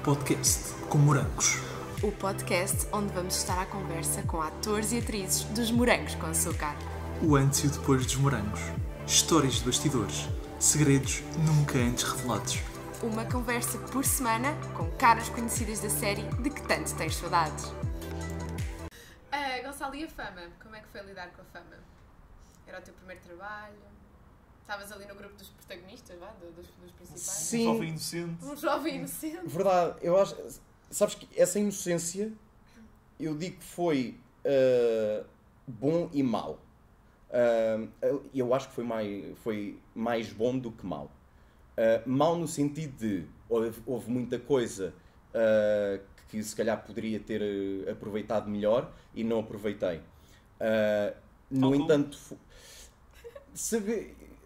podcast com morangos. O podcast onde vamos estar à conversa com atores e atrizes dos Morangos com Açúcar. O antes e o depois dos morangos. Histórias de bastidores. Segredos nunca antes revelados. Uma conversa por semana com caras conhecidas da série de que tanto tens saudades. Gonçalo, e a fama? Como é que foi lidar com a fama? Era o teu primeiro trabalho? Estavas ali no grupo dos protagonistas, vá? Dos principais? Sim. Um jovem inocente. Um jovem inocente. Verdade, eu acho. Sabes que essa inocência, eu digo que foi bom e mau. Eu acho que foi mais bom do que mau. Mau no sentido de houve muita coisa que se calhar poderia ter aproveitado melhor e não aproveitei. No entanto,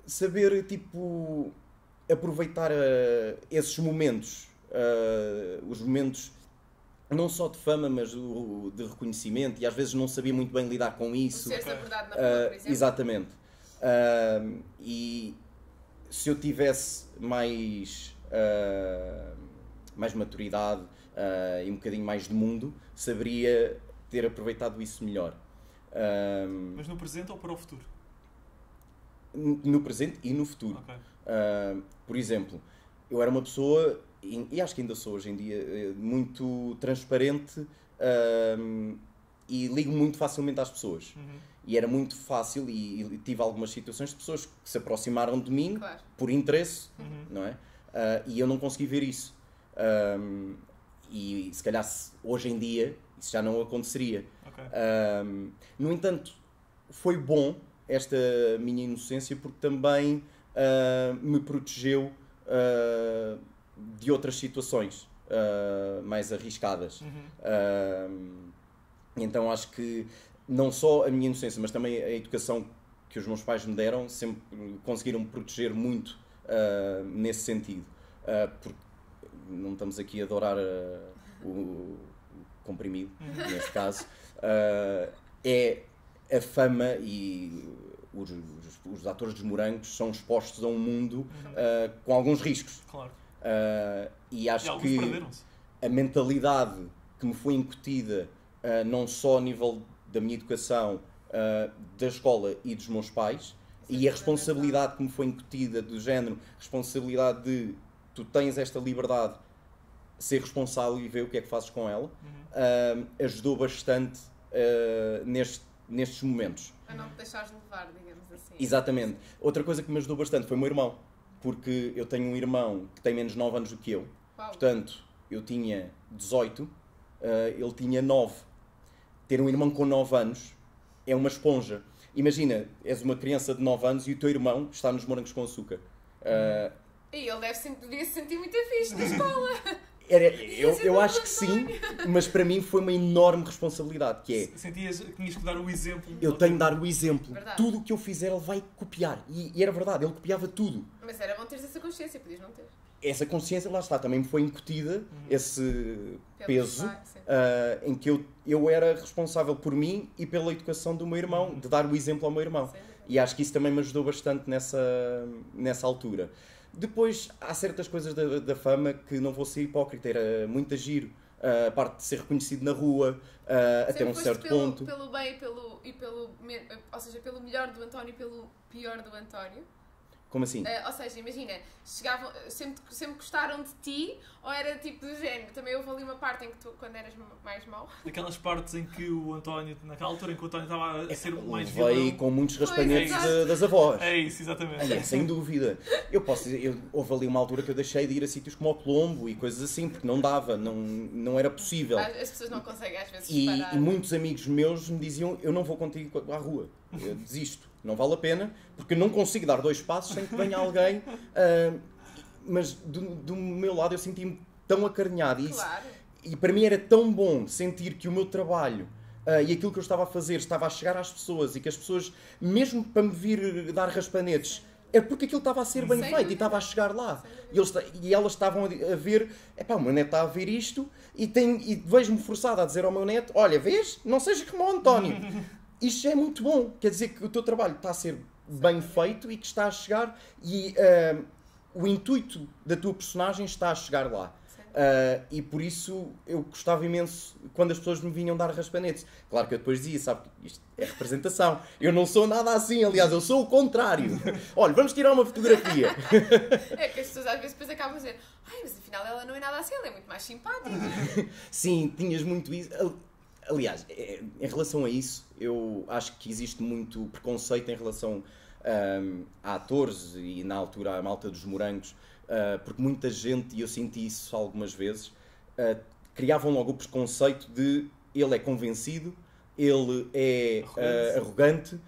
saber tipo, aproveitar esses momentos, os momentos não só de fama, mas de reconhecimento, e às vezes não sabia muito bem lidar com isso. Ser-se abordado na rua, por exemplo. Exatamente. E se eu tivesse mais maturidade e um bocadinho mais de mundo, saberia ter aproveitado isso melhor. Mas no presente ou para o futuro? No presente e no futuro. Okay. Por exemplo, eu era uma pessoa, e acho que ainda sou hoje em dia, muito transparente e ligo muito facilmente às pessoas. Uhum. E era muito fácil, e tive algumas situações de pessoas que se aproximaram de mim, Claro. por interesse, Uhum. não é? E eu não consegui ver isso. E se calhar hoje em dia isso já não aconteceria. Okay. No entanto, foi bom esta minha inocência porque também me protegeu de outras situações mais arriscadas. Uhum. Então acho que não só a minha inocência, mas também a educação que os meus pais me deram sempre conseguiram me proteger muito nesse sentido. Porque não estamos aqui a adorar o comprimido, neste caso. É a fama, e os atores dos morangos são expostos a um mundo com alguns riscos. Claro. E E acho alguns que perderam-se. a mentalidade que me foi incutida, não só a nível da minha educação, da escola e dos meus pais, e a responsabilidade que me foi incutida do género, responsabilidade de tu tens esta liberdade, ser responsável e ver o que é que fazes com ela, ajudou bastante nestes momentos. A não te deixares levar, digamos assim. Exatamente. Outra coisa que me ajudou bastante foi o meu irmão, porque eu tenho um irmão que tem menos 9 anos do que eu. Uau. Portanto, eu tinha 18, ele tinha 9. Ter um irmão com 9 anos é uma esponja. Imagina, és uma criança de 9 anos e o teu irmão está nos Morangos com Açúcar. E ele devia se sentir muito fixe na escola. Eu acho que sim, mas para mim foi uma enorme responsabilidade, que é, Sentias que tinhas que dar o exemplo. eu tenho de dar o exemplo. Verdade. Tudo o que eu fizer ele vai copiar. E era verdade, ele copiava tudo. Mas era bom teres essa consciência, podias não ter. Essa consciência, lá está, também me foi incutida, esse peso, pais, sim. em que eu era responsável por mim e pela educação do meu irmão, de dar o exemplo ao meu irmão. Sim. E acho que isso também me ajudou bastante nessa altura. Depois, há certas coisas da fama que não vou ser hipócrita, era muito giro. A parte de ser reconhecido na rua, até Sempre um foste certo ponto. pelo bem ou seja, pelo melhor do António e pelo pior do António. Como assim? Ou seja, imagina, chegavam, sempre gostaram de ti, ou era tipo do género? Também houve ali uma parte em que tu, quando eras mais mau. Aquelas partes em que o António, naquela altura em que o António estava a ser mais Levei vilão. com muitos raspanetes exato. das avós. É isso, exatamente. Sem dúvida. Eu posso dizer, houve ali uma altura que eu deixei de ir a sítios como o Colombo e coisas assim, porque não dava, não era possível. As pessoas não conseguem às vezes E separar. muitos amigos meus me diziam, eu não vou contigo à rua, eu desisto, não vale a pena, porque eu não consigo dar 2 passos sem que venha alguém. Mas do meu lado eu senti-me tão acarinhado. Claro. E para mim era tão bom sentir que o meu trabalho e aquilo que eu estava a fazer estava a chegar às pessoas, e que as pessoas, mesmo para me vir dar raspanetes, é porque aquilo estava a ser bem Sem feito dúvida. e estava a chegar lá. E elas estavam a ver, o meu neto está a ver isto, e vejo-me forçado a dizer ao meu neto, olha, vês? Não sejas como o António. Isto é muito bom. Quer dizer que o teu trabalho está a ser bem feito e que está a chegar, e o intuito da tua personagem está a chegar lá. E por isso eu gostava imenso quando as pessoas me vinham dar raspanetes. Claro que eu depois dizia, sabe, isto é representação. Eu não sou nada assim, aliás, eu sou o contrário. Olha, vamos tirar uma fotografia. É que as pessoas às vezes depois acabam a dizer ai, mas afinal ela não é nada assim, ela é muito mais simpática. Sim, tinhas muito isso. Aliás, em relação a isso, eu acho que existe muito preconceito em relação a atores e na altura a malta dos morangos, porque muita gente, e eu senti isso algumas vezes, criavam logo o preconceito de ele é convencido, ele é arrogante.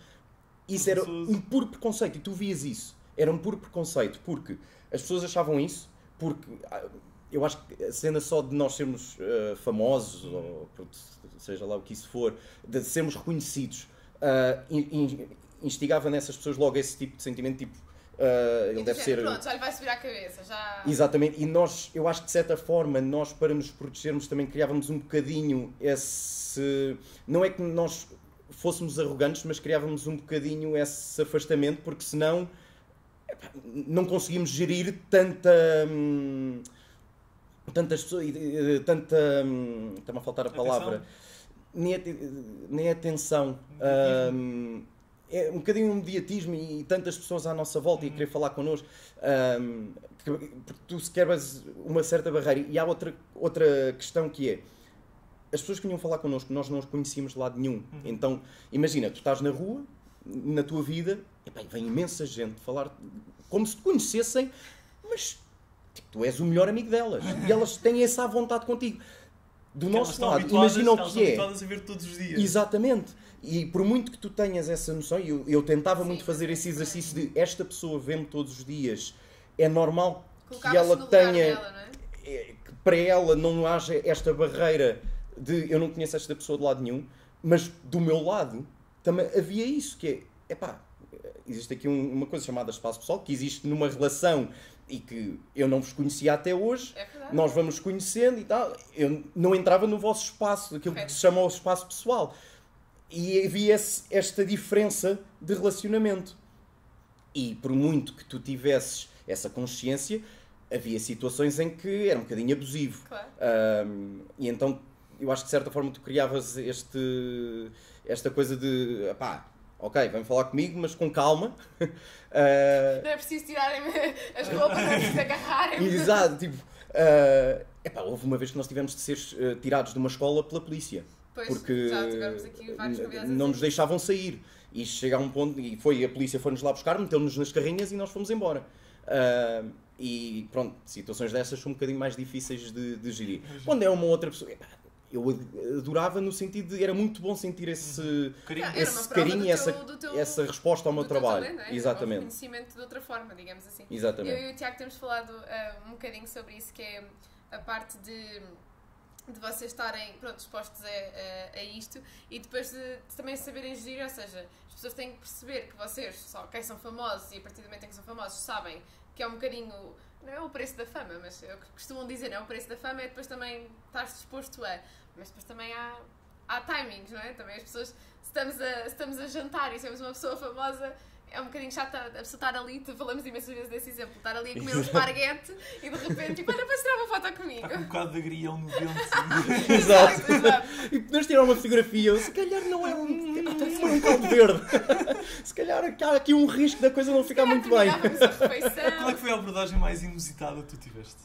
Isso era um puro preconceito, e tu vias isso. Era um puro preconceito, porque as pessoas achavam isso, porque eu acho que a cena só de nós sermos famosos, ou seja lá o que isso for, de sermos reconhecidos, instigava nessas pessoas logo esse tipo de sentimento, tipo, ele deve ser... Pronto, já lhe vai subir à cabeça, já... Exatamente, e nós, eu acho que de certa forma, nós para nos protegermos também criávamos um bocadinho esse... Não é que nós fôssemos arrogantes, mas criávamos um bocadinho esse afastamento, porque senão não conseguimos gerir tantas pessoas, está-me a faltar a palavra, nem atenção, é um bocadinho um mediatismo e tantas pessoas à nossa volta e a querer falar connosco, porque tu se quebras uma certa barreira. E há outra questão que é, as pessoas que vinham falar connosco, nós não os conhecíamos de lado nenhum. Então, imagina, tu estás na rua, na tua vida, e bem, vem imensa gente falar como se te conhecessem, mas tipo, tu és o melhor amigo delas. E elas têm essa vontade contigo. Do nosso lado, imagina o que é. Estão habituadas a ver todos os dias. Exatamente. E por muito que tu tenhas essa noção, eu tentava muito fazer esse exercício de esta pessoa vê-me todos os dias, é normal que ela tenha... Dela, não é? Que para ela não haja esta barreira de eu não conheço esta pessoa de lado nenhum, mas do meu lado também havia isso, que é, epá, existe aqui uma coisa chamada espaço pessoal, que existe numa relação e que eu não vos conhecia até hoje, nós vamos conhecendo e tal, eu não entrava no vosso espaço, aquilo que se chama o espaço pessoal, e havia esta diferença de relacionamento. E por muito que tu tivesses essa consciência, havia situações em que era um bocadinho abusivo. Claro. E então eu acho que de certa forma tu criavas esta coisa de pá, ok, vem falar comigo, mas com calma. Não é preciso tirarem as roupas, não é preciso agarrarem. Exato, tipo, houve uma vez que nós tivemos de ser tirados de uma escola pela polícia. Pois, porque já tivemos aqui vários convidados não nos deixavam sair. E chega a um ponto, e a polícia foi-nos lá buscar, meteu-nos nas carrinhas e nós fomos embora. E pronto, situações dessas são um bocadinho mais difíceis de gerir. Quando é uma outra pessoa, eu adorava no sentido de era muito bom sentir esse carinho, essa resposta ao meu trabalho. Talento, é? Exatamente. Um reconhecimento de outra forma, digamos assim. Exatamente. Eu e o Tiago temos falado um bocadinho sobre isso, que é a parte de vocês estarem expostos a isto e depois de também saberem gerir, ou seja, as pessoas têm que perceber que vocês só são famosos e a partir do momento em que são famosos sabem que é um bocadinho, não é o preço da fama, mas é o que costumam dizer, não é o preço da fama, é depois também estar disposto mas depois também há timings, não é? Também as pessoas, se estamos a jantar e somos uma pessoa famosa, é um bocadinho chato a pessoa estar ali, falamos imensas vezes desse exemplo, estar ali a comer um esparguete e de repente, tipo, olha, vais tirar uma foto comigo. Está com um bocado de agrião no dente. Exato. E podemos tirar uma fotografia, se calhar não é um caldo verde. Se calhar há aqui um risco da coisa não ficar muito bem. Qual é que foi a abordagem mais inusitada que tu tiveste?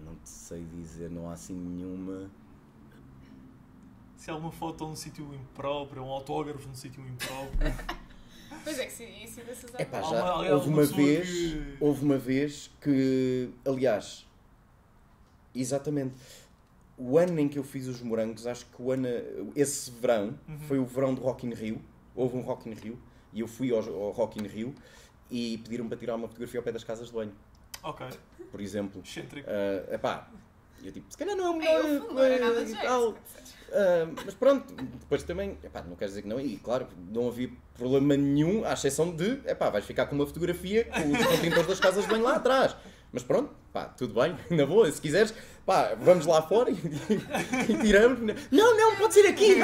Não te sei dizer, não há assim nenhuma... Se há uma foto num sítio impróprio, um autógrafo num sítio impróprio. Pois é, que isso ainda se usa. Já houve uma vez que, aliás, exatamente, o ano em que eu fiz os morangos, acho que esse verão, foi o verão do Rock in Rio, houve um Rock in Rio, e eu fui ao Rock in Rio e pediram para tirar uma fotografia ao pé das casas de banho. Ok. Por exemplo. Excêntrico. Eu tipo, se calhar não é o melhor. Não era nada de jeito. Mas pronto, depois também, não quero dizer que não, e claro, não havia problema nenhum, à exceção de, vais ficar com uma fotografia com os contentores das casas bem lá atrás. Mas pronto, pá, tudo bem, na boa, se quiseres, pá, vamos lá fora e tiramos. Não, pode ser aqui,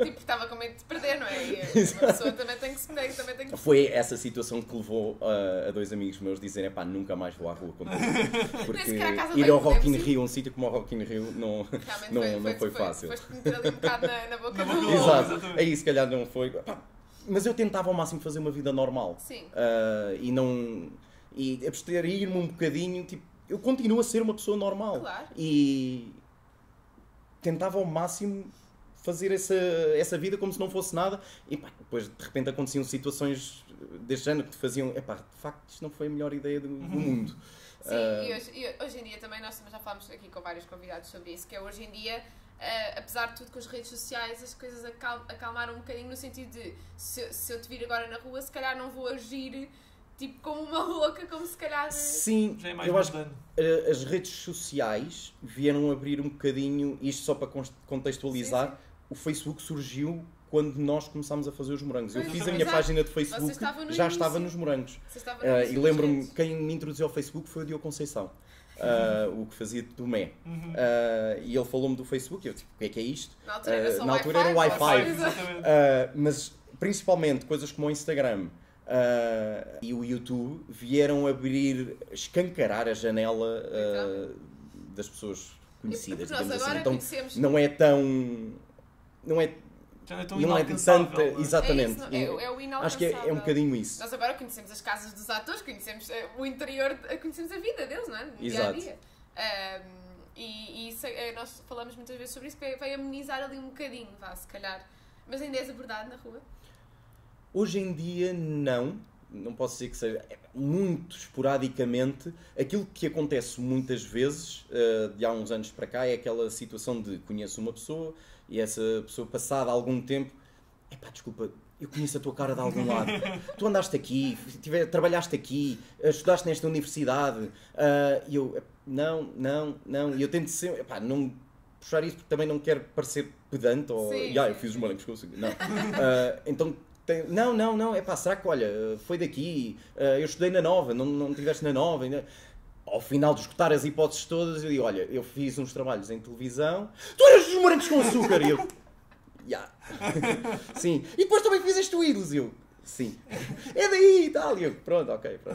Tipo, estava com medo de perder, não é? E uma pessoa também tem que se medir, também tem que... Foi essa situação que levou a dois amigos meus dizerem, pá, nunca mais vou à rua contigo. Porque sequer à casa ir bem, ao Rock in podemos ir. Rio, um sítio como o Rock in Rio, não foi fácil. Foste meter ali um bocado na boca Na do boca do lobo. Exato, exatamente. aí se calhar não foi. Pá, mas eu tentava ao máximo fazer uma vida normal. Sim. E não. E abstrair-me um bocadinho, tipo, eu continuo a ser uma pessoa normal. Claro. E tentava ao máximo fazer essa vida como se não fosse nada. E pá, depois de repente aconteciam situações deste género que te faziam, epá, de facto isto não foi a melhor ideia do mundo. Sim, e hoje em dia também, nós também já falámos aqui com vários convidados sobre isso, que é hoje em dia, apesar de tudo com as redes sociais, as coisas acalmaram um bocadinho no sentido de, se eu te vir agora na rua, se calhar não vou agir tipo como uma louca, como se calhar... Sim, Já é mais eu acho que mundano. as redes sociais vieram abrir um bocadinho, isto só para contextualizar, Sim. o Facebook surgiu quando nós começámos a fazer os morangos. Eu Pois, fiz a exato. minha página de Você Facebook, estava no já início. estava nos morangos. Você estava E lembro-me, quem me introduziu ao Facebook foi o Diogo Conceição, o que fazia do Mé. E ele falou-me do Facebook, e eu tipo, o que é isto? Na altura era só Na altura era o Wi-Fi. Exatamente. Mas principalmente coisas como o Instagram e o YouTube vieram escancarar a janela das pessoas conhecidas, Porque nós digamos assim. agora Então conhecemos... não é tão... Não é, Já não é tão não é inalcançável. tanta... não é? Exatamente. É isso, é o inalcançável. Acho que é um bocadinho isso. Nós agora conhecemos as casas dos atores, conhecemos o interior, conhecemos a vida deles, não é? No Exato. dia a dia. E isso, nós falamos muitas vezes sobre isso, que vai amenizar ali um bocadinho, vá, se calhar. Mas ainda és abordado na rua? Hoje em dia, não posso dizer que seja muito esporadicamente. Aquilo que acontece muitas vezes, de há uns anos para cá, é aquela situação de conheço uma pessoa e essa pessoa, passado algum tempo, epá, desculpa, eu conheço a tua cara de algum lado. Tu andaste aqui, trabalhaste aqui, estudaste nesta universidade. E eu, não. E eu tento sempre, epá, não puxar isso porque também não quero parecer pedante ou Sim, eu sim, fiz os sim. morangos, consigo. Não. Então, não, é pá, será que, olha, foi daqui, eu estudei na Nova, não estiveste na Nova, ainda... Ao final de esgotar as hipóteses todas, eu digo, olha, eu fiz uns trabalhos em televisão, tu eras dos morangos com açúcar, e eu, sim, e depois também fizeste o Ídolos, e eu, sim, é daí e tal, e eu, pronto,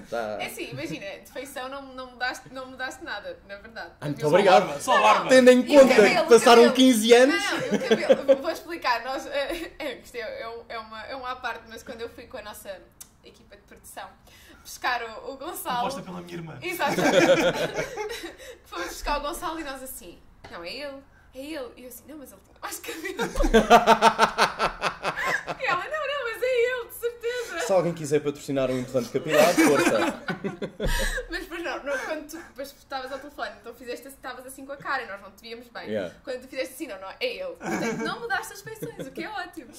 já... É assim, imagina, de feição não mudaste nada, na verdade. Muito Eu- obrigado. Só a barba. Tendo em E o conta cabelo, que passaram o cabelo. 15 anos... Não, o cabelo, vou explicar. Nós, isto é uma à parte, mas quando eu fui com a nossa equipa de produção buscar o Gonçalo. Composta pela minha irmã. Exatamente. Fomos buscar o Gonçalo e nós assim, não, é ele. E eu assim, não, mas ele tinha mais cabelo. E ela, não, mas é ele, de certeza. Se alguém quiser patrocinar um implante capilar, força. Mas depois não, quando tu depois estavas ao telefone, então estavas assim com a cara e nós não te víamos bem. Yeah. Quando tu fizeste assim, não, é ele. Portanto, não mudaste as feições, o que é ótimo,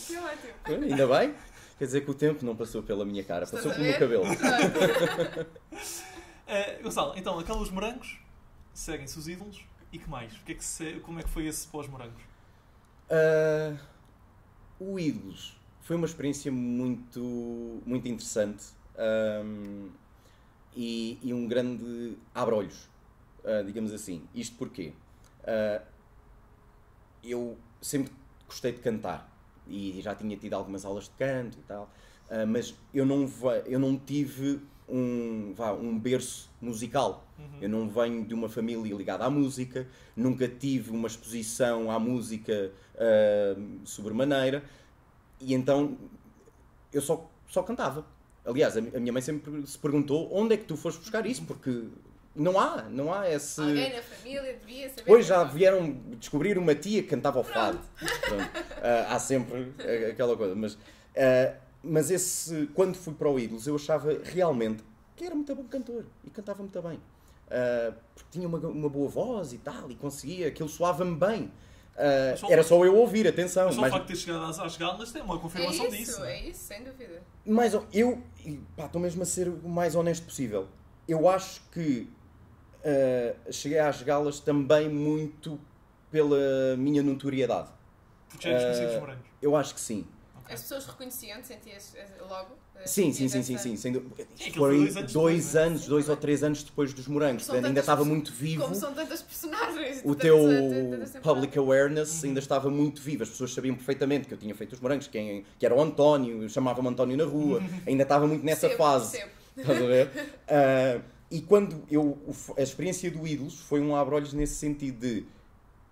Ainda bem. Quer dizer que o tempo não passou pela minha cara, Estás passou a pelo meu ver? cabelo. Gonçalo, então, aqueles morangos, seguem-se os ídolos, e que mais? Como é que foi esse pós-morangos? O Ídolos foi uma experiência muito, muito interessante e um grande abre-olhos, digamos assim. Isto porquê? Eu sempre gostei de cantar e já tinha tido algumas aulas de canto e tal, mas eu não tive um berço musical. Eu não venho de uma família ligada à música, nunca tive uma exposição à música sobremaneira, e então eu só cantava. Aliás, a minha mãe sempre se perguntou onde é que tu foste buscar isso, porque não há esse... Alguém na família devia saber. Depois já vieram descobrir uma tia que cantava ao fado. Pronto. Há sempre aquela coisa. Mas quando fui para o Ídolos, eu achava realmente que era muito bom cantor e cantava muito bem. Porque tinha uma boa voz e tal, e conseguia, aquilo soava-me bem. Era só eu ouvir, atenção. Mas só o facto de ter chegado às galas tem uma confirmação disso. É isso, sem dúvida. Mas eu estou mesmo a ser o mais honesto possível. Eu acho que cheguei às galas também muito pela minha notoriedade. Porque já eres conhecido dos morangos. Eu acho que sim. As pessoas reconheciam-te, sentias logo? Sim. Foi 2 anos, 2 ou 3 anos depois dos Morangos. Portanto, ainda estava muito vivo. Como são tantas personagens. O teu public awareness ainda estava muito vivo. As pessoas sabiam perfeitamente que eu tinha feito os Morangos, que era o António, chamava-me António na rua. Ainda estava muito nessa fase. Estás a ver? E quando a experiência do Ídolos foi um abre-olhos nesse sentido de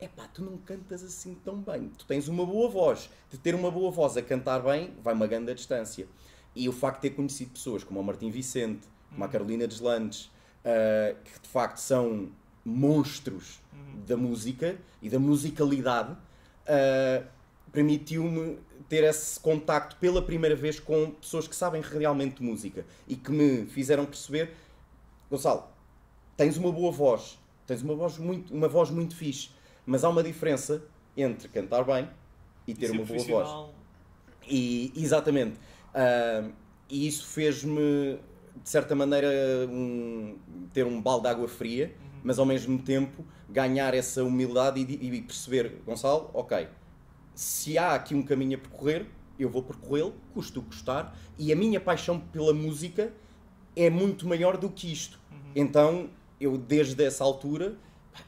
epá, tu não cantas assim tão bem. Tu tens uma boa voz. De ter uma boa voz a cantar bem, vai uma grande distância. E o facto de ter conhecido pessoas como o Martim Vicente, como a Carolina Deslandes, que de facto são monstros da música e da musicalidade, permitiu-me ter esse contacto pela primeira vez com pessoas que sabem realmente de música e que me fizeram perceber: Gonçalo, tens uma boa voz, tens uma voz muito fixe, mas há uma diferença entre cantar bem e ter uma boa voz. E, exatamente. E isso fez-me, de certa maneira, ter um balde de água fria, mas ao mesmo tempo ganhar essa humildade e perceber: Gonçalo, ok, se há aqui um caminho a percorrer, eu vou percorrê-lo, custe o que custar, e a minha paixão pela música é muito maior do que isto. Então, eu desde essa altura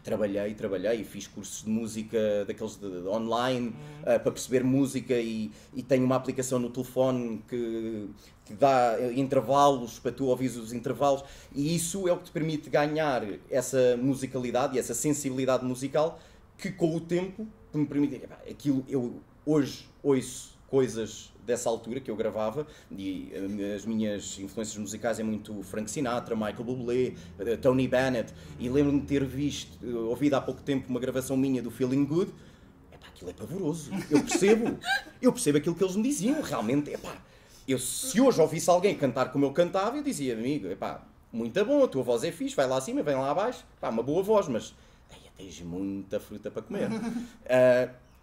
trabalhei e fiz cursos de música daqueles online para perceber música e tenho uma aplicação no telefone que dá intervalos para tu ouvires os intervalos, e isso é o que te permite ganhar essa musicalidade e essa sensibilidade musical que com o tempo me permite. Aquilo, eu hoje ouço coisas dessa altura que eu gravava, e as minhas influências musicais é muito Frank Sinatra, Michael Bublé, Tony Bennett, e lembro-me de ter ouvido há pouco tempo uma gravação minha do Feeling Good. Aquilo é pavoroso, eu percebo aquilo que eles me diziam, realmente, se hoje ouvisse alguém cantar como eu cantava, eu dizia: amigo, muito bom, a tua voz é fixe, vai lá acima, vem lá abaixo, uma boa voz, mas tens muita fruta para comer.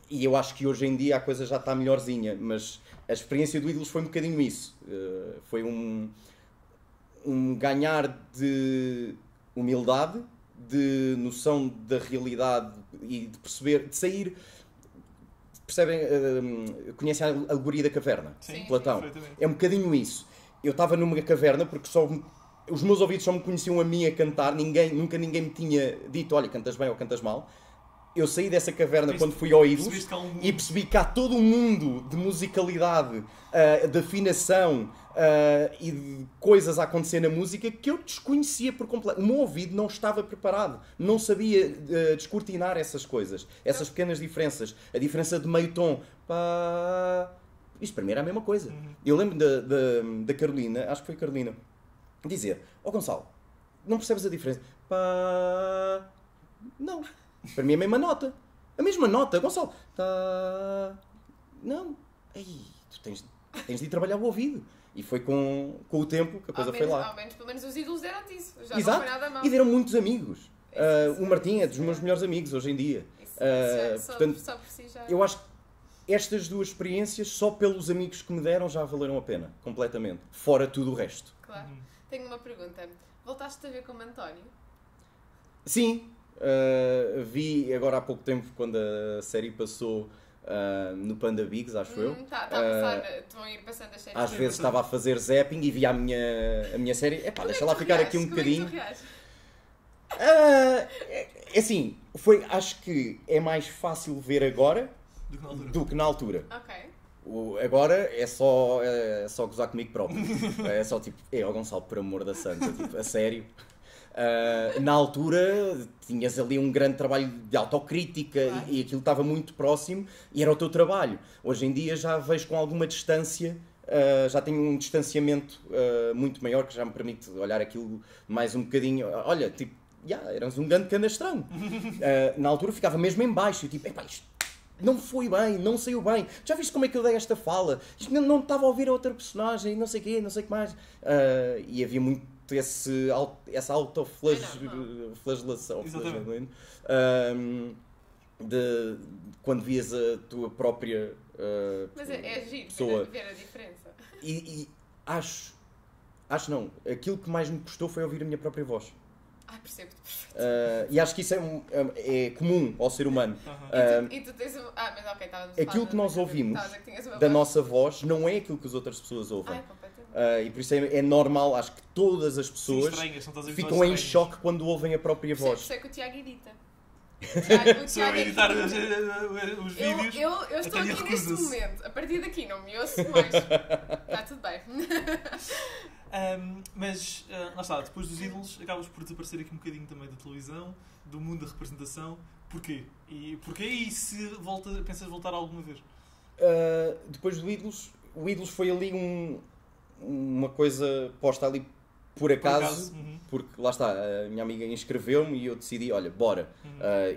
E eu acho que hoje em dia a coisa já está melhorzinha, mas a experiência do Ídolos foi um bocadinho isso. Foi um ganhar de humildade, de noção da realidade e de perceber, de sair. Percebem? Conhecem a alegoria da caverna? Sim, Platão. É um bocadinho isso. Eu estava numa caverna porque os meus ouvidos só me conheciam a mim a cantar, nunca ninguém me tinha dito: olha, cantas bem ou cantas mal. Eu saí dessa caverna quando fui ao Ídolos e percebi que há todo um mundo de musicalidade, de afinação e de coisas a acontecer na música que eu desconhecia por completo. O meu ouvido não estava preparado, não sabia descortinar essas coisas, essas pequenas diferenças. A diferença de meio tom. Isto para mim era a mesma coisa. Eu lembro da Carolina, acho que foi a Carolina, dizer: Gonçalo, não percebes a diferença? Não. Para mim é a mesma nota. A mesma nota, Gonçalo. Não. Tu tens de ir trabalhar o ouvido. E foi com o tempo que a coisa foi lá. Pelo menos os Ídolos deram-te isso. Já Exato. Não foi nada mal. E deram muitos amigos. O Martim é dos meus melhores amigos hoje em dia. Portanto, só por si já... Eu acho que estas duas experiências, só pelos amigos que me deram, já valeram a pena. Completamente. Fora tudo o resto. Claro. Tenho uma pergunta. Voltaste a ver como António? Sim. Vi agora há pouco tempo, quando a série passou no Panda Bigs, acho eu. Está a passar, estão a ir passando as séries. Às vezes estava a fazer zapping e via a minha série. Deixa lá ficar aqui um bocadinho. Assim, acho que é mais fácil ver agora do que na altura. Ok. Agora é só gozar comigo próprio. É só tipo: Gonçalo, por amor da santa, tipo, a sério. Na altura tinhas ali um grande trabalho de autocrítica, e aquilo estava muito próximo e era o teu trabalho. Hoje em dia já vejo com alguma distância, já tenho um distanciamento muito maior, que já me permite olhar aquilo mais um bocadinho. Olha, tipo, eras um grande canastrão. Na altura ficava mesmo em baixo, tipo: isto não foi bem, não saiu bem. Já viste como é que eu dei esta fala? Isto não estava a ouvir a outra personagem, não sei o quê, não sei o que mais. E havia muito essa autoflagelação, de quando vias a tua própria mas é giro pessoa. Ver a diferença. E acho não, aquilo que mais me custou foi ouvir a minha própria voz. Ai, percebo-te perfeito. E acho que isso é comum ao ser humano. E tu tens uma... mas ok, estávamos Aquilo que nós ouvimos Estavas a dizer que tinhas uma da voz. nossa voz não é aquilo que as outras pessoas ouvem. Ai, completamente. E por isso é normal, acho que todas as pessoas estranhas, não estás a ficam em choque quando ouvem a própria Por voz. isso é que o Tiago edita. O Se eu Tiago editar edita. os vídeos, Eu estou Tânia aqui neste recusa-se. momento. A partir daqui não me ouço mais. Está tudo bem. Mas lá está, depois dos ídolos acabas por desaparecer aqui um bocadinho também da televisão, do mundo da representação. Porquê? E se pensas voltar alguma vez? Depois do Ídolos, o Ídolos foi ali uma coisa posta ali por acaso, porque lá está, a minha amiga inscreveu-me e eu decidi, olha, bora.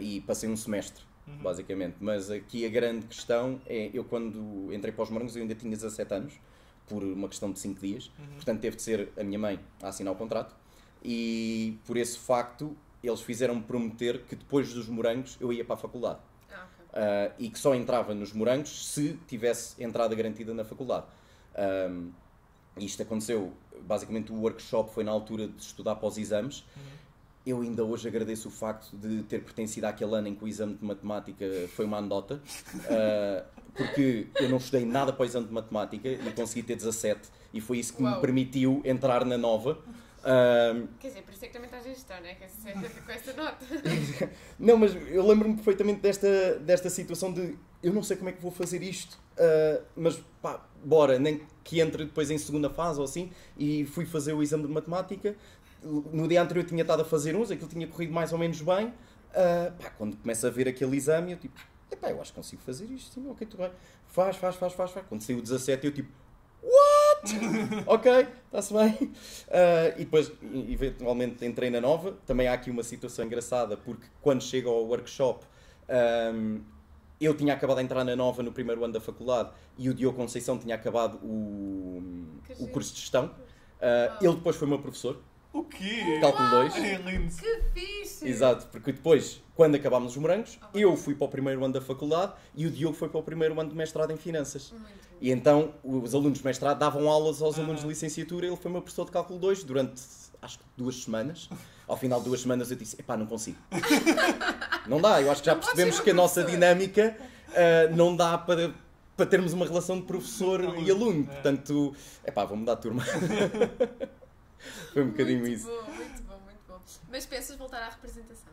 E passei um semestre, basicamente. Mas aqui a grande questão é, eu quando entrei para os Morangos eu ainda tinha 17 anos, por uma questão de 5 dias, portanto teve de ser a minha mãe a assinar o contrato, e por esse facto eles fizeram-me prometer que depois dos Morangos eu ia para a faculdade. E que só entrava nos Morangos se tivesse entrada garantida na faculdade. Isto aconteceu, basicamente o workshop foi na altura de estudar para os exames. Eu ainda hoje agradeço o facto de ter pertencido àquele ano em que o exame de matemática foi uma anedota, porque eu não estudei nada para o exame de matemática e consegui ter 17, e foi isso que me permitiu entrar na nova. Quer dizer, por isso é que também estás a gestar, não é? Com essa nota. Não, mas eu lembro-me perfeitamente desta situação de eu não sei como é que vou fazer isto, mas pá, bora, nem que entre depois em segunda fase ou assim, e fui fazer o exame de matemática. No dia anterior eu tinha estado a fazer uns, aquilo tinha corrido mais ou menos bem. Quando começo a ver aquele exame, eu tipo, eu acho que consigo fazer isto, sim, ok, tudo bem. Faz. Quando saiu o 17, eu tipo, what? Ok, está-se bem. E depois, eventualmente, entrei na nova. Também há aqui uma situação engraçada, porque quando chego ao workshop, eu tinha acabado de entrar na nova no primeiro ano da faculdade e o Diogo Conceição tinha acabado o curso de gestão. Ele depois foi meu professor. O quê? Cálculo 2. É lindo. Que fixe! Exato, porque depois, quando acabámos os Morangos, eu fui para o primeiro ano da faculdade e o Diogo foi para o primeiro ano de mestrado em Finanças. E então, os alunos de mestrado davam aulas aos alunos de licenciatura. Ele foi meu professor de Cálculo 2 durante, acho que 2 semanas. Ao final de 2 semanas eu disse, não consigo. Não dá, eu acho que já percebemos que a nossa dinâmica não dá para termos uma relação de professor e aluno. Portanto, vou mudar de turma. Foi um bocadinho isso. Muito bom. Mas pensas voltar à representação?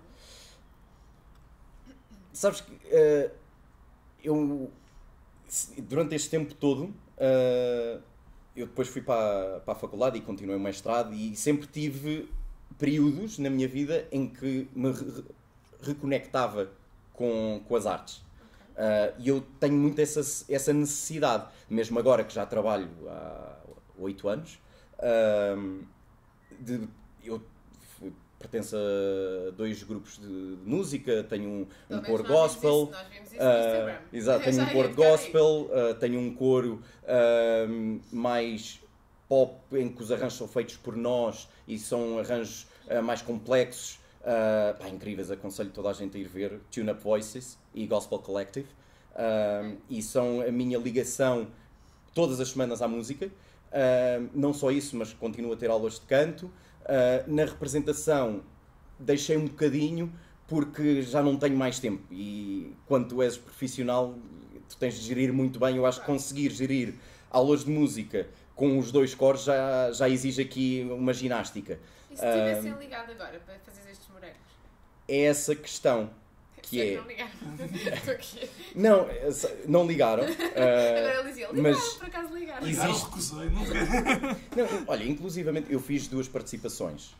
Sabes que eu, durante este tempo todo, eu depois fui para a faculdade e continuei o mestrado e sempre tive períodos na minha vida em que me reconectava com as artes. E eu tenho muito essa necessidade, mesmo agora que já trabalho há 8 anos, eu pertenço a 2 grupos de música, tenho um coro gospel. Nós vimos isso no Instagram. Exato, tenho um coro gospel, tenho um coro mais pop, em que os arranjos são feitos por nós e são arranjos mais complexos, incríveis. Aconselho toda a gente a ir ver Tune Up Voices e Gospel Collective, e são a minha ligação todas as semanas à música. Não só isso, mas continuo a ter aulas de canto. Na representação deixei um bocadinho porque já não tenho mais tempo, e quando tu és profissional tu tens de gerir muito bem. Eu acho que conseguir gerir aulas de música com os 2 coros já exige aqui uma ginástica. E se tivessem ligado agora para fazer estes Morangos? É essa questão que é... Não ligaram. Estou aqui. Não ligaram. Agora ele dizia, ligaram, mas por acaso ligaram. Eu recusei, nunca. Olha, inclusivamente eu fiz 2 participações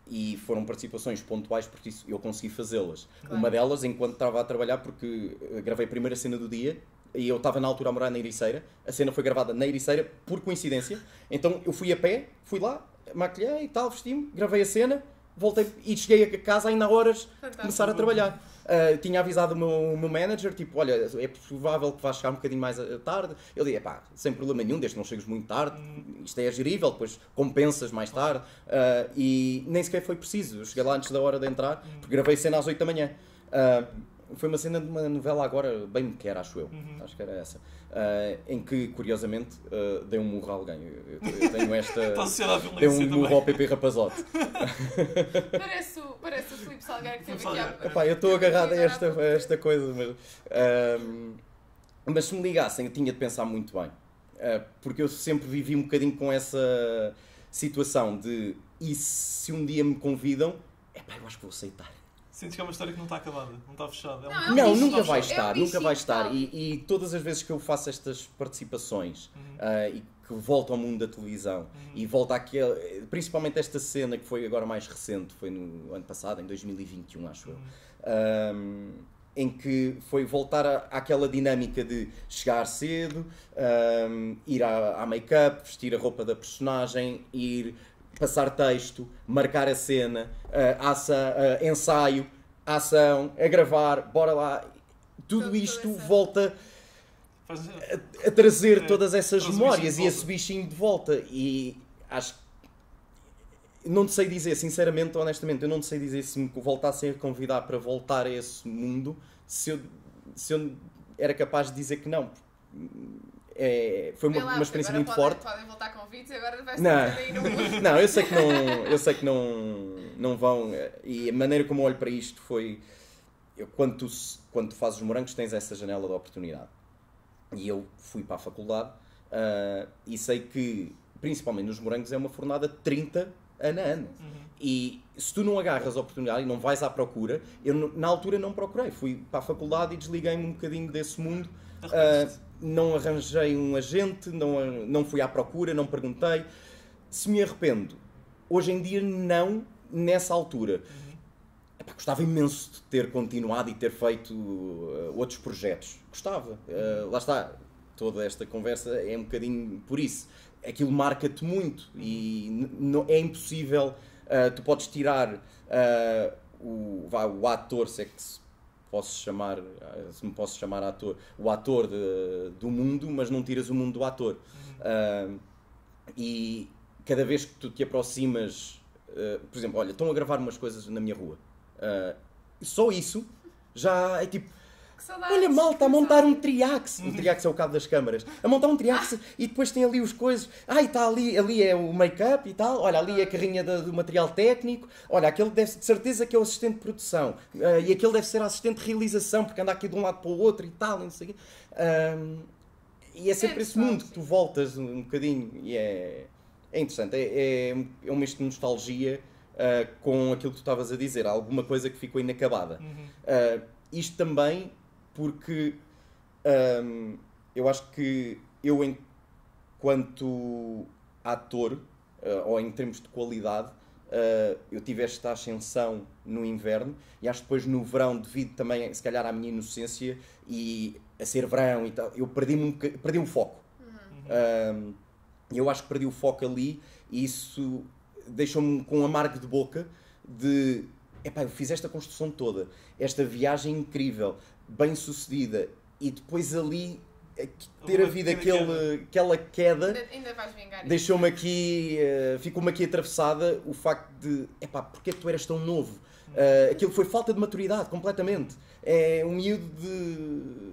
e foram participações pontuais, porque isso eu consegui fazê-las. Claro. Uma delas enquanto estava a trabalhar, porque gravei a primeira cena do dia e eu estava na altura a morar na Ericeira. A cena foi gravada na Ericeira por coincidência, então eu fui a pé, fui lá, maquilhei e tal, vesti-me, gravei a cena, voltei e cheguei a casa ainda há horas de começar a trabalhar. Tinha avisado o meu manager, tipo, olha, é provável que vais chegar um bocadinho mais tarde. Ele disse, sem problema nenhum, desde que não chegues muito tarde, isto é gerível, depois compensas mais tarde. E nem sequer foi preciso, eu cheguei lá antes da hora de entrar, porque gravei a cena às 8 da manhã. foi uma cena de uma novela agora, Bem Me Quer, acho eu. Acho que era essa. Em que, curiosamente, dei um murro a alguém. Eu tenho esta... Está associado à violência dei um murro também. ao PP Rapazote. Parece o Filipe Salgueiro que teve aqui Salgueiro. há... Epá, eu estou agarrado a Agora há pouco esta coisa, mas se me ligassem eu tinha de pensar muito bem, porque eu sempre vivi um bocadinho com essa situação de e se um dia me convidam, epá, eu acho que vou aceitar. Sentes que é uma história que não está acabada, não está fechada. Não, É um Não, bichinho. nunca vai É um estar, bichinho, nunca vai estar. tal. E todas as vezes que eu faço estas participações e que volto ao mundo da televisão e volto àquele, principalmente esta cena que foi agora mais recente, foi no ano passado, em 2021, acho eu, em que foi voltar àquela dinâmica de chegar cedo, ir à make-up, vestir a roupa da personagem, ir passar texto, marcar a cena, ensaio, ação, a gravar, bora lá. Tudo isto volta a trazer todas essas traz o memórias bichinho e de esse bichinho de volta. E acho que não te sei dizer, sinceramente, honestamente, eu não te sei dizer se me voltassem a convidar para voltar a esse mundo, se eu era capaz de dizer que não. Foi Vê lá, uma porque experiência agora muito forte. Podem voltar convites e agora vais Não. ter aí no mundo. Não, eu sei que não vão. E a maneira como eu olho para isto foi. Quando tu fazes os morangos, tens essa janela de oportunidade. E eu fui para a faculdade e sei que, principalmente nos morangos, é uma fornada de 30 ano a ano. E se tu não agarras a oportunidade e não vais à procura, eu na altura não procurei. Fui para a faculdade e desliguei-me um bocadinho desse mundo. Não arranjei um agente, não fui à procura, não perguntei. Se me arrependo, hoje em dia não, nessa altura. Epá, gostava imenso de ter continuado e ter feito outros projetos. Gostava. Lá está, toda esta conversa é um bocadinho por isso. Aquilo marca-te muito e é impossível. Tu podes tirar o ator, se é que se me posso chamar ator, o ator do mundo, mas não tiras o mundo do ator. E cada vez que tu te aproximas, por exemplo, olha, estão a gravar umas coisas na minha rua. Só isso já é tipo, Que saudades. olha, malta, a montar um triax. O triax é o cabo das câmaras. A montar um triax e depois tem ali os coisas. Está ali é o make-up e tal. Olha, ali é a carrinha do material técnico. Olha, aquele deve de certeza que é o assistente de produção. E aquele deve ser assistente de realização, porque anda aqui de um lado para o outro e tal. Não sei o quê. E é sempre esse mundo que tu voltas um bocadinho. E é interessante. É um misto de nostalgia com aquilo que tu estavas a dizer. Há alguma coisa que ficou inacabada. Isto também porque eu acho que eu, enquanto ator, ou em termos de qualidade, eu tive esta ascensão no inverno e acho que depois no verão, devido também, se calhar, à minha inocência e a ser verão e tal, eu perdi o foco. Eu acho que perdi o foco ali e isso deixou-me com um amargo de boca de... Epá, eu fiz esta construção toda, esta viagem incrível, bem sucedida, e depois ali ter havido aquela queda Ainda vais vingar. deixou-me aqui, ficou-me aqui atravessada o facto de, epá, porque é que tu eras tão novo? Aquilo foi falta de maturidade, completamente. É um miúdo de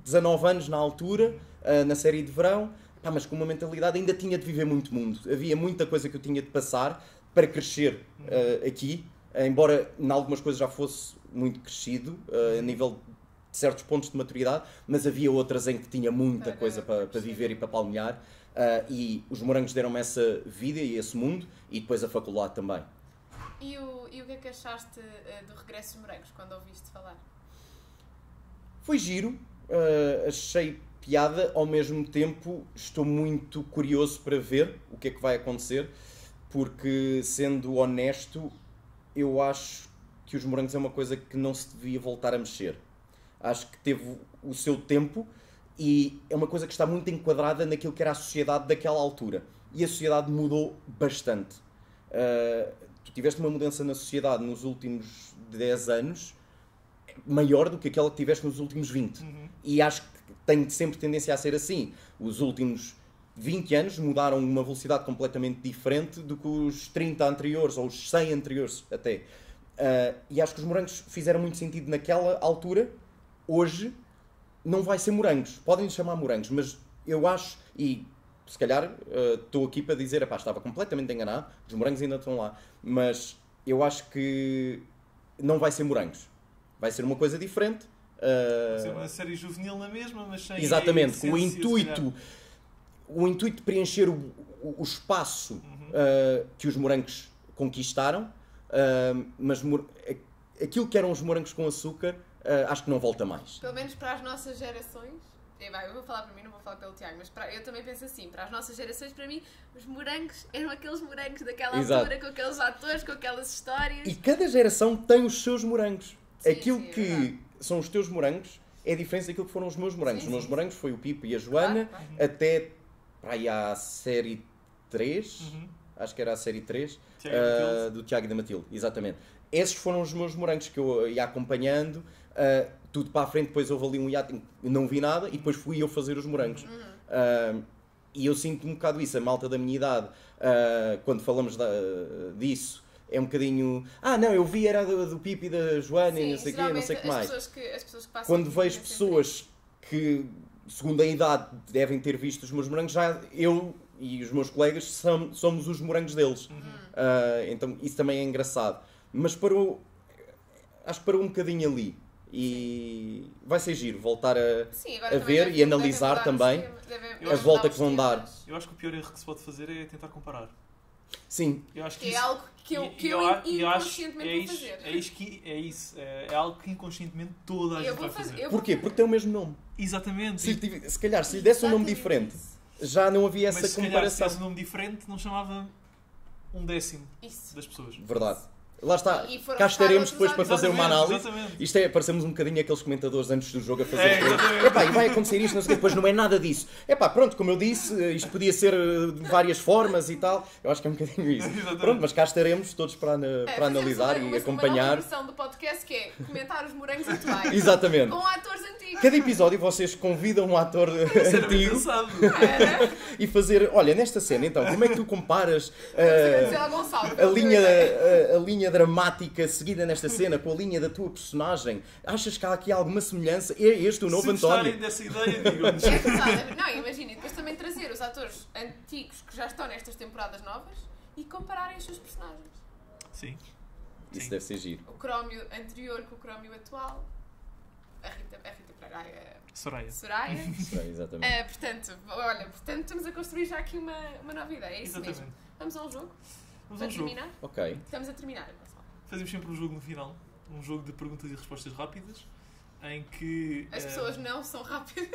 19 anos na altura, na série de verão, mas com uma mentalidade ainda tinha de viver muito mundo. Havia muita coisa que eu tinha de passar para crescer aqui. Embora em algumas coisas já fosse muito crescido, a nível de certos pontos de maturidade, mas havia outras em que tinha muita coisa para viver e para palmear. E os morangos deram-me essa vida e esse mundo, e depois a faculdade também. E o que é que achaste do regresso dos morangos, quando ouviste falar? Foi giro, achei piada, ao mesmo tempo estou muito curioso para ver o que é que vai acontecer, porque, sendo honesto, eu acho que os morangos é uma coisa que não se devia voltar a mexer. Acho que teve o seu tempo e é uma coisa que está muito enquadrada naquilo que era a sociedade daquela altura. E a sociedade mudou bastante. Tu tiveste uma mudança na sociedade nos últimos 10 anos maior do que aquela que tiveste nos últimos 20. E acho que tem sempre tendência a ser assim. Os últimos 20 anos mudaram uma velocidade completamente diferente do que os 30 anteriores, ou os 100 anteriores até. E acho que os morangos fizeram muito sentido naquela altura. Hoje não vai ser morangos. Podem chamar morangos, mas eu acho, e se calhar estou aqui para dizer, epá, estava completamente enganado, os morangos ainda estão lá, mas eu acho que não vai ser morangos. Vai ser uma coisa diferente. Vai ser uma série juvenil na mesma, mas sem... Exatamente, com essência, o intuito de preencher o espaço que os morangos conquistaram, mas aquilo que eram os morangos com açúcar, acho que não volta mais. Pelo menos para as nossas gerações, eu vou falar para mim, não vou falar pelo Tiago, mas eu também penso assim, para as nossas gerações, para mim, os morangos eram aqueles morangos daquela altura, com aqueles atores, com aquelas histórias. E cada geração tem os seus morangos. Sim, Aquilo sim, é que verdade. são os teus morangos é a diferença daquilo que foram os meus morangos. Sim, Os meus sim, morangos foi o Pipo e a Joana, Claro. até para aí à série 3, Uhum. acho que era a série 3, Tiago e Matilde. do Tiago e da Matilde, exatamente. Esses foram os meus morangos que eu ia acompanhando, tudo para a frente, depois houve ali um hiato, não vi nada, e depois fui eu fazer os morangos. E eu sinto um bocado isso, a malta da minha idade, quando falamos disso, é um bocadinho, não, eu vi, era do Pipo e da Joana e não sei o quê, não sei o que mais. As pessoas que passam Quando aqui vejo dizem pessoas que, segundo a idade, devem ter visto os meus morangos, já eu e os meus colegas somos os morangos deles. Então isso também é engraçado. Mas acho que parou um bocadinho ali. E vai ser giro voltar Sim, a agora ver também e analisar também a volta que vão dar. Eu acho que o pior erro que se pode fazer é tentar comparar. Sim, Eu acho Que é isso- algo que eu inconscientemente vou fazer. É algo que inconscientemente toda a gente Eu vou vai fazer. fazer. eu vou porquê? Porque tem o mesmo nome. Exatamente. Se calhar, se lhe desse um nome Exatamente diferente, isso. já não havia essa Mas se calhar se comparação. tivesse um nome diferente, não chamava 1/10 Isso. das pessoas. Verdade. Lá está, E foram cá estaremos buscar depois para outros fazer uma Exatamente, análise. exatamente. Isto é, parecemos um bocadinho aqueles comentadores antes do jogo a fazer. Exatamente. Epá, e vai acontecer isto, não sei o quê. Depois não é nada disso. Epá, pronto, como eu disse, isto podia ser de várias formas e tal. Eu acho que é um bocadinho isso. Exatamente. Pronto, mas cá estaremos todos para analisar e acompanhar. Uma nova versão do podcast que é comentar os morangos atuais. Exatamente. Com atores antigos. Cada episódio vocês convidam um ator Isso era muito antigo engraçado. e fazer, olha, nesta cena então, como é que tu comparas Marcelo Gonçalves. a linha dramática seguida nesta cena com a linha da tua personagem? Achas que há aqui alguma semelhança? É este o novo Se gostarem António? dessa ideia, digam-nos. É verdade. Não, imaginem, depois também trazer os atores antigos que já estão nestas temporadas novas e compararem os seus personagens. Sim. Isso Sim. deve ser giro. O crómio anterior com o crómio atual. A Rita Praga, Soraya. a Soraya. Exatamente. Portanto, estamos a construir já aqui uma nova ideia. É isso Exatamente. mesmo. Vamos a um jogo? Vamos Para ao jogo. terminar? Ok. Estamos a terminar, Gonçalo. Fazemos sempre um jogo no final. Um jogo de perguntas e respostas rápidas. Em que As pessoas não são rápidas.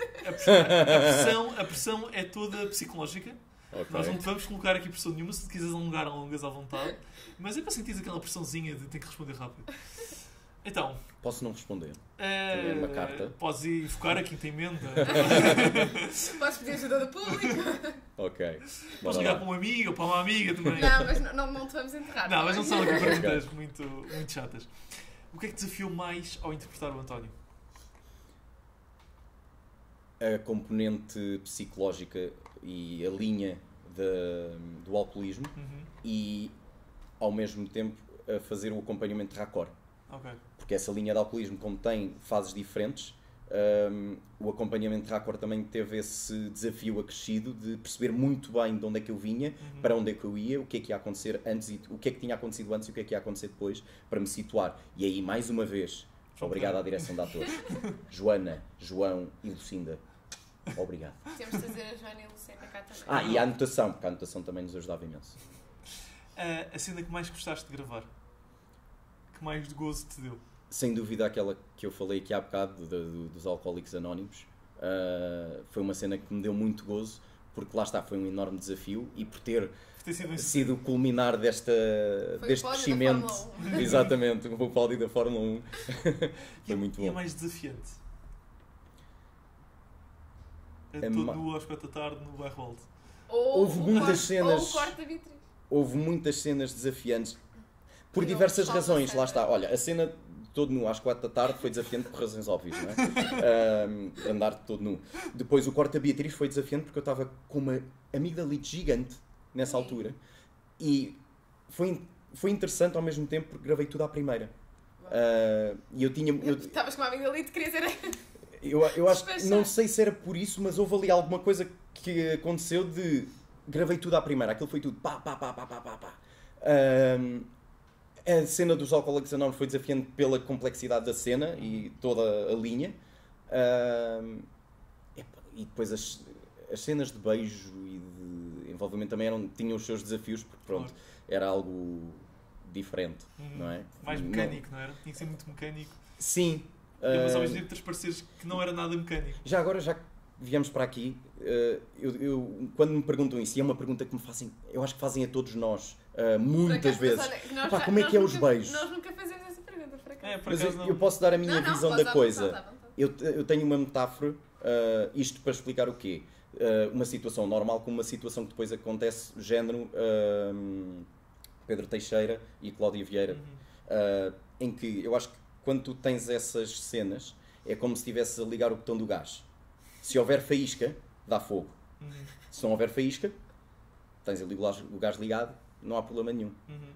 a pressão é toda psicológica. Ok. Nós não te vamos colocar aqui pressão nenhuma. Se te quiseres alongar, alongas à vontade. Mas é para sentir aquela pressãozinha de ter que responder rápido. Então, Posso não responder? eh, uma carta. podes ir focar a quinta emenda. Podes pedir ajuda do público. Ok. Podes Bora ligar lá. para um amigo ou para uma amiga também. Não, mas não te vamos enterrar. Não, mas não são aqui Ok. perguntas muito chatas. O que é que te desafiou mais ao interpretar o António? A componente psicológica e a linha do alcoolismo Uhum. e, ao mesmo tempo, a fazer o acompanhamento de raccord. Ok. Porque essa linha de alcoolismo, como tem fases diferentes, o acompanhamento de raccord também teve esse desafio acrescido de perceber muito bem de onde é que eu vinha, para onde é que eu ia, o que é que ia acontecer antes, e o que é que tinha acontecido antes e o que é que ia acontecer depois, para me situar. E aí, mais uma vez, obrigado à direção de atores, Joana, João e Lucinda. Obrigado. Temos de trazer a Joana e a Lucena cá também. E a anotação, porque a anotação também nos ajudava imenso. A cena que mais gostaste de gravar? Que mais de gozo te deu? Sem dúvida aquela que eu falei aqui há bocado, dos Alcoólicos Anónimos, foi uma cena que me deu muito gozo, porque lá está, foi um enorme desafio e por ter Por ter sido sido o culminar deste Foi o pódio da crescimento, Fórmula 1. exatamente, o pódio da Fórmula 1, foi muito E a bom. mais desafiante? É Todo ma- nu às 4 da tarde no bairro Alto. Houve muitas cenas- Ou o corte da vitrine. Houve muitas cenas desafiantes, por Não, diversas só razões, você, lá né? está, olha, a cena todo nu às 4 da tarde foi desafiante por razões óbvias, não é? Andar todo nu. Depois o corte da Beatriz foi desafiante porque eu estava com uma amigdalite gigante nessa Sim. altura e foi foi interessante ao mesmo tempo porque gravei tudo à primeira. E eu tinha... Estavas com uma amiga ali e te querias dizer... Eu acho que não sei se era por isso, mas houve ali alguma coisa que aconteceu de gravei tudo à primeira, aquilo foi tudo pá, pá, pá, pá, pá, pá, pá. A cena dos Alcoólicos Anónimos foi desafiante pela complexidade da cena e toda a linha. E depois as cenas de beijo e de envolvimento também tinham os seus desafios, porque pronto, era algo diferente, não é? Mais mecânico, não era? Tinha que ser muito mecânico. Sim. Mas ao mesmo tempo transpareceres que não era nada mecânico. Já agora, já que viemos para aqui, quando me perguntam isso, e é uma pergunta que me fazem, eu acho que fazem a todos nós, muitas vezes. Como é que é os beijos? Nós nunca fazemos essa pergunta, por acaso. Mas eu posso dar a minha visão da coisa. Eu tenho uma metáfora, isto para explicar o quê? Uma situação normal com uma situação que depois acontece, género Pedro Teixeira e Cláudia Vieira, em que eu acho que quando tu tens essas cenas, é como se estivesse a ligar o botão do gás. Se houver faísca, dá fogo. Se não houver faísca, tens ali o gás ligado, não há problema nenhum.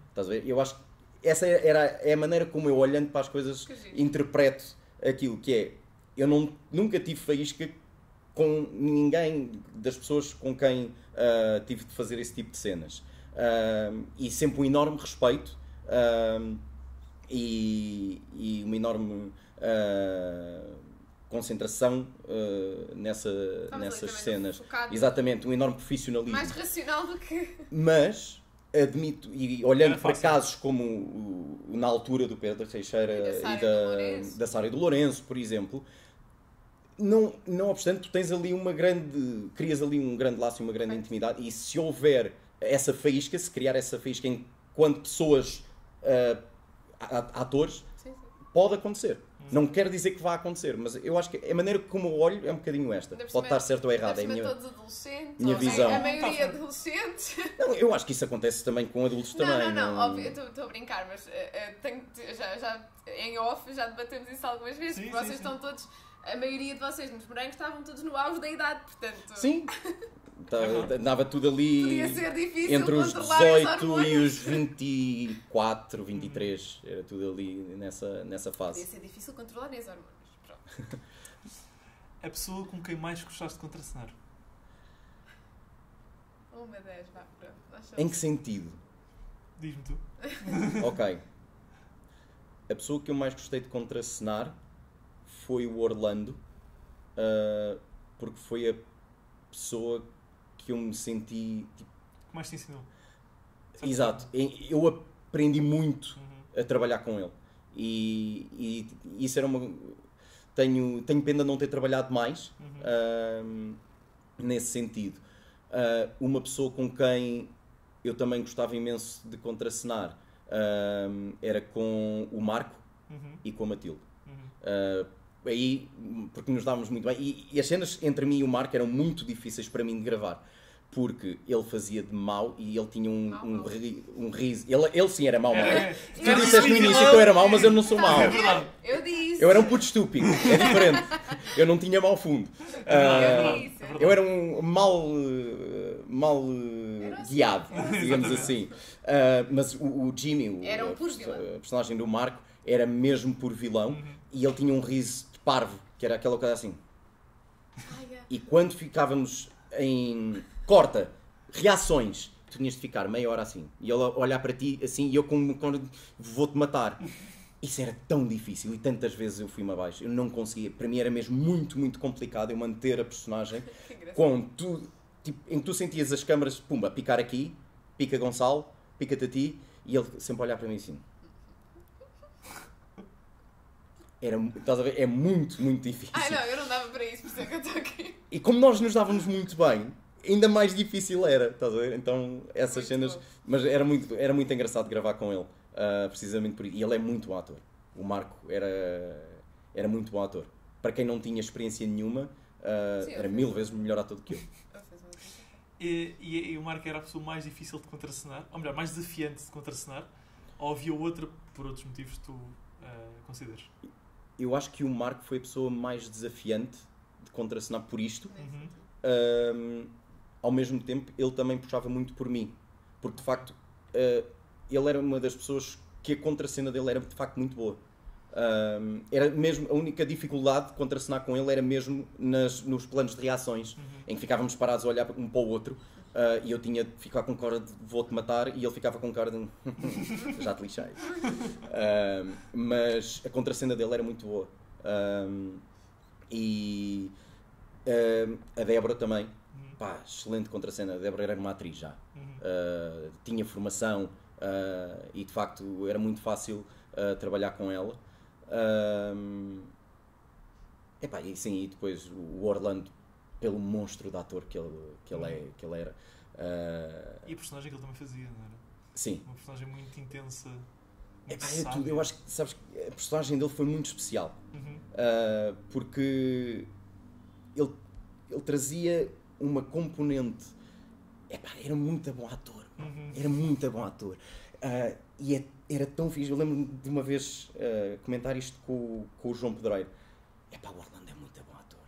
Estás a ver? Eu acho que essa é a maneira como eu, olhando para as coisas, interpreto aquilo que é. Eu nunca tive faísca com ninguém das pessoas com quem tive de fazer esse tipo de cenas. E sempre um enorme respeito e uma enorme concentração nessas cenas. Exatamente, um enorme profissionalismo. Mais racional do que... Mas admito, e olhando para casos como na altura do Pedro Teixeira e da Sara e do Lourenço, por exemplo, não obstante, tu tens ali crias ali um grande laço e uma grande intimidade, e se houver essa faísca, se criar essa faísca enquanto pessoas, atores, pode acontecer. Não quero dizer que vá acontecer, mas eu acho que a maneira como eu olho é um bocadinho esta. Pode estar certo ou errado. É a todos adolescentes, minha visão. A maioria adolescentes. Não, eu acho que isso acontece também com adultos também. Não, óbvio, eu estou a brincar, mas já em off já debatemos isso algumas vezes, porque vocês estão todos, a maioria de vocês nos morangos estavam todos no auge da idade, portanto... Sim. Andava tudo ali podia ser difícil entre os 18 e os 24, 23. Era tudo ali nessa fase. Podia ser difícil controlar as hormonas. Pronto. A pessoa com quem mais gostaste de contracenar? Uma 10, vá, pronto. Em que sentido? Diz-me tu. Ok. A pessoa que eu mais gostei de contracenar foi o Orlando, porque foi a pessoa que eu me senti... que mais te ensinou? Exato. Eu aprendi muito a trabalhar com ele. E isso era uma... Tenho pena de não ter trabalhado mais nesse sentido. Uma pessoa com quem eu também gostava imenso de contracenar era com o Marco e com a Matilde. Aí, porque nos dávamos muito bem. E as cenas entre mim e o Marco eram muito difíceis para mim de gravar. Porque ele fazia de mau e ele tinha um riso. Ele sim era mau. Tu disseste no início que eu era mau, mas eu não sou mau. Eu disse. Eu era um puto estúpido. É diferente. Eu não tinha mau fundo. Eu era um mal guiado, digamos assim. Mas o Jimmy, era um puro vilão. A personagem do Marco, era mesmo por vilão. E ele tinha um riso de parvo, que era aquela coisa assim. E quando ficávamos em corta, reações, tu tinhas de ficar meia hora assim. E ele olhar para ti assim, e eu como vou-te matar. Isso era tão difícil e tantas vezes eu fui-me abaixo. Eu não conseguia. Para mim era mesmo muito, muito complicado eu manter a personagem com tu, tipo, em que tu sentias as câmaras, pumba, picar aqui, pica Gonçalo, pica-te a ti, e ele sempre a olhar para mim assim. Estás a ver? É muito, muito difícil. Não, eu não dava para isso, por isso é que eu estou aqui. E como nós nos dávamos muito bem, ainda mais difícil era, estás a ver? Então, essas muito cenas... bom. Mas era muito engraçado gravar com ele, precisamente por isso. E ele é muito bom ator. O Marco era muito bom ator. Para quem não tinha experiência nenhuma, era 1000 vezes melhor ator do que eu. E o Marco era a pessoa mais difícil de contracenar? Ou melhor, mais desafiante de contracenar? Ou havia outra, por outros motivos, que tu consideres? Eu acho que o Marco foi a pessoa mais desafiante de contracenar por isto. Ao mesmo tempo, ele também puxava muito por mim. Porque, de facto, ele era uma das pessoas que a contracena dele era de facto muito boa. Era mesmo, a única dificuldade de contracenar com ele era mesmo nos planos de reações, em que ficávamos parados a olhar um para o outro, e eu tinha de ficar com cara de vou-te matar, e ele ficava com cara de já te lixei. Mas a contracena dele era muito boa. E a Débora também, pá, excelente contracena. A Débora era uma atriz já, tinha formação, e de facto era muito fácil trabalhar com ela. Epá, e sim, e depois o Orlando, pelo monstro de ator que ele era. E a personagem que ele também fazia, não era? Sim. Uma personagem muito intensa. Muito Epá, é sábia. tudo. Eu acho que, sabes, que a personagem dele foi muito especial. Porque ele trazia uma componente. Epá, era muito bom ator. Era muito bom ator. E era tão fixe. Eu lembro-me de uma vez comentar isto com o João Pedreiro. Epá, o Orlando é muito bom ator.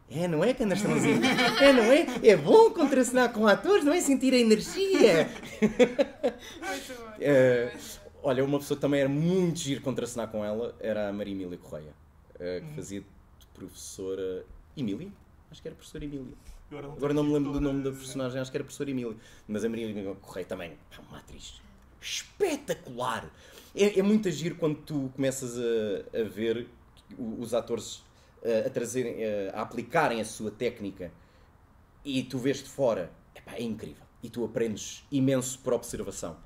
E ele, não é, Candastrãozinho? Não é? É bom contracenar com atores, não é? Sentir a energia. Muito bom. Olha, uma pessoa que também era muito giro contracenar com ela era a Maria Emília Correia, que fazia de professora Emília? Acho que era professora Emília. Agora não me lembro do nome da personagem, acho que era professora Emília. Mas a Maria Emília Correia também, pá, uma atriz espetacular. É muito giro quando tu começas a ver os atores a aplicarem a sua técnica e tu vês de fora, epá, é incrível. E tu aprendes imenso por observação.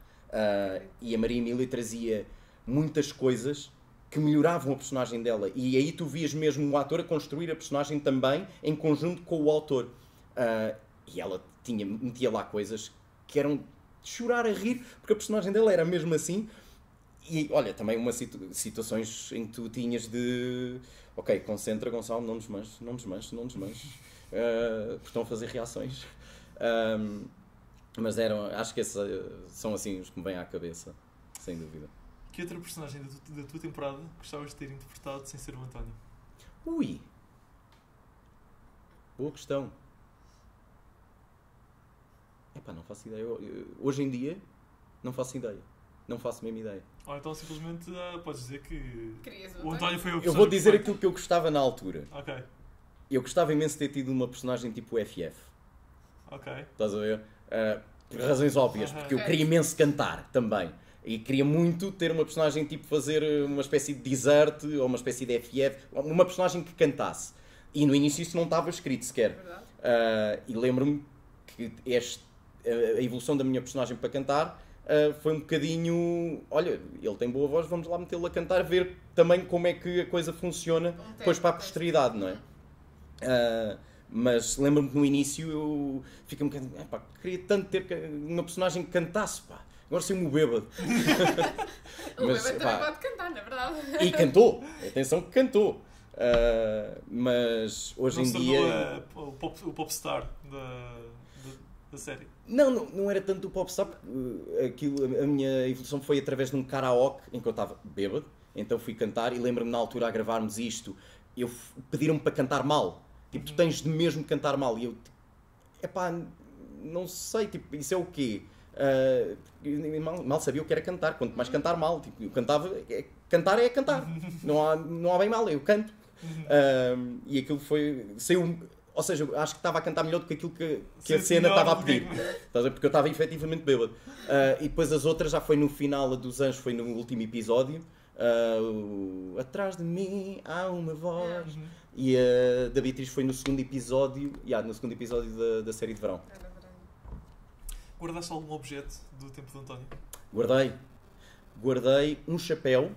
E a Maria Emília trazia muitas coisas que melhoravam a personagem dela. E aí tu vias mesmo o ator a construir a personagem também em conjunto com o autor. E ela metia lá coisas que eram de chorar a rir, porque a personagem dela era mesmo assim. E olha, também umas situações em que tu tinhas de... Ok, concentra, Gonçalo, não desmanches. Porque estão a fazer reações. Mas acho que esses são assim os que me vêm à cabeça, sem dúvida. Que outra personagem da tua temporada gostavas de ter interpretado sem ser o António? Ui! Boa questão. Epá, não faço ideia. Hoje em dia, não faço ideia. Não faço mesmo ideia. Ou então simplesmente podes dizer que Querias o António foi o Eu personagem vou dizer perfeito. aquilo que eu gostava na altura. Ok, Eu gostava imenso de ter tido uma personagem tipo FF. ok. Estás a ver? Por razões óbvias, porque eu queria imenso cantar também. E queria muito ter uma personagem tipo fazer uma espécie de Desert ou uma espécie de FF, uma personagem que cantasse. E no início isso não estava escrito sequer. Verdade. E lembro-me que a evolução da minha personagem para cantar foi um bocadinho... Olha, ele tem boa voz, vamos lá metê-lo a cantar, ver também como é que a coisa funciona depois para a posteridade, não é? Mas lembro-me que no início eu fiquei um bocadinho... queria tanto ter uma personagem que cantasse, pá. Agora sou-me o bêbado. O bêbado também pode cantar, na verdade. E cantou. Atenção que cantou. Mas hoje Não em se dia... tornou o popstar da série. Não era tanto o popstar, porque a minha evolução foi através de um karaoke em que eu estava bêbado. Então fui cantar e lembro-me na altura a gravarmos isto, pediram-me para cantar mal. Tipo, tu tens de mesmo cantar mal. E eu, não sei, tipo, isso é o quê? Mal sabia o que era cantar, quanto mais cantar mal. Tipo, eu cantava, cantar é cantar. Não há bem mal, eu canto. E aquilo saiu, ou seja, eu acho que estava a cantar melhor do que aquilo que a cena estava a pedir. Porque eu estava efetivamente bêbado. E depois as outras já foi no final, a dos Anjos foi no último episódio. Atrás de mim há uma voz. E a da Beatriz foi no segundo episódio, da série de verão. Guardaste algum objeto do tempo do António? Guardei um chapéu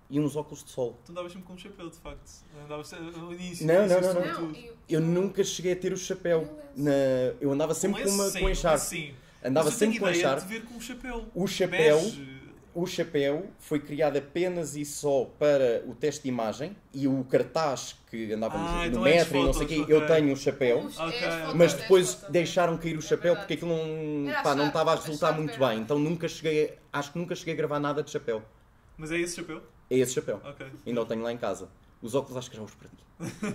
e uns óculos de sol. Tu andavas sempre com um chapéu, de facto. Andavas no início. Não. sobretudo. Eu nunca cheguei a ter o chapéu. Eu andava sempre com encharpe. Sim. Andava Mas eu tenho sempre com ideia encharpe. de ver com o chapéu. O Bege. chapéu foi criado apenas e só para o teste de imagem e o cartaz que andava no então é metro e não sei o quê, fotos, eu ok. tenho o chapéu. Mas depois deixaram cair o chapéu porque aquilo não estava a resultar muito bem. Então acho que nunca cheguei a gravar nada de chapéu. Mas é esse chapéu? É esse chapéu. Ok. Ainda o tenho lá em casa. Os óculos acho que já os perdi.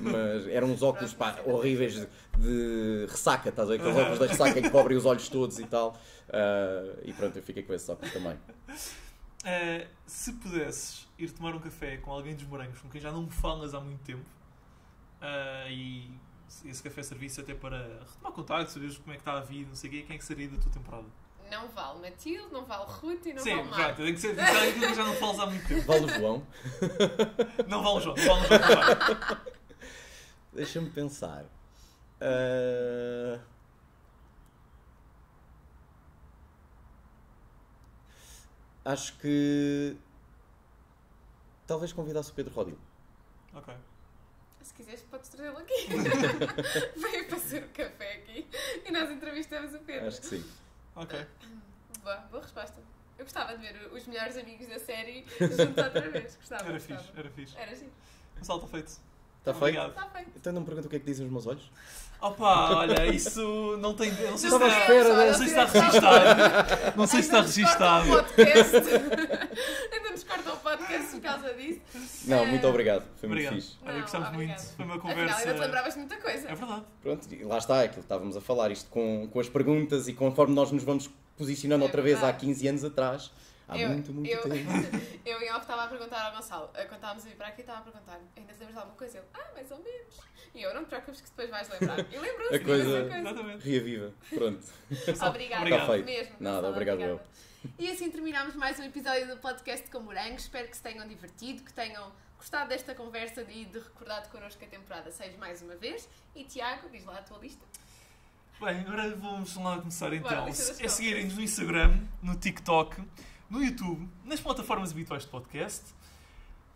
Mas eram uns óculos horríveis de ressaca, estás a ver? Aqueles óculos da ressaca que cobrem os olhos todos e tal. E pronto, eu fiquei com esses óculos também. Se pudesses ir tomar um café com alguém dos Morangos, com quem já não falas há muito tempo, e esse café servisse até para retomar contacto, saberes como é que está a vida, não sei o quê, quem é que seria da tua temporada? Não vale Matilde, não vale Ruth e não Sim, vale já, Marco. tem que ser alguém que já não falas há muito tempo. Vale o João. Não vale o João, não vale o João também. Deixa-me pensar. Acho que talvez convidasse o Pedro Rodil. Ok. Se quiseres, podes trazê-lo aqui. Veio fazer o café aqui e nós entrevistamos o Pedro. Acho que sim. Ok. Boa resposta. Eu gostava de ver os melhores amigos da série juntos outra vez. Gostava. Era gostava. fixe, era fixe. Era assim. Gonçalo, está feito. Está feito? Obrigado. Está feito. Então não me pergunta o que é que dizem os meus olhos? Opa, olha, isso não tem. Eu não sei se Estava à está, espera não sei se está registado. Não sei se está Ainda nos registado. cortam o podcast. Ainda nos cortam o podcast por causa disso. Não, muito obrigado. Foi Obrigado. muito fixe. Olha, Não, gostamos obrigada. muito. Foi uma Afinal, conversa. ainda te lembravas de muita coisa. É verdade. Pronto, e lá está, aquilo que estávamos a falar, isto com as perguntas e conforme nós nos vamos posicionando É outra vez há verdade. 15 anos atrás. Há muito tempo. Eu em off estava a perguntar ao Gonçalo, quando estávamos a vir para aqui, estava a perguntar: ainda te lembras de alguma coisa? Ele, mais ou menos. E eu, não te preocupes que depois vais lembrar. E lembrou-se A de coisa- imensa coisa. Exatamente. Reaviva. Pronto. Obrigada, Obrigado. Está feito. mesmo. Nada, Gonçalo, obrigado obrigada. E assim terminamos mais um episódio do podcast com Morangos. Espero que se tenham divertido, que tenham gostado desta conversa e de recordado connosco a temporada 6 mais uma vez. E Tiago, diz lá a tua lista. Bem, agora vamos lá começar então. Bora, lista das É contas. seguirem-nos no Instagram, no TikTok, no YouTube, nas plataformas habituais de podcast.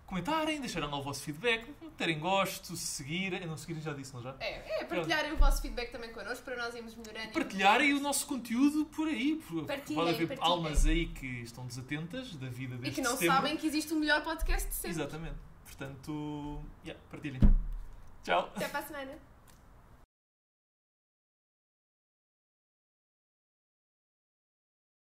Comentarem, deixarem lá o vosso feedback, terem gosto, seguirem. Não seguirem, já disse, não já? Partilharem o vosso feedback também connosco para nós irmos melhorando. Partilharem o nosso conteúdo por aí. Partilhem, Pode haver partilhem. almas aí que estão desatentas da vida E deste que não setembro. sabem que existe o melhor podcast de sempre. Exatamente. Portanto, partilhem. Tchau. Até para a semana.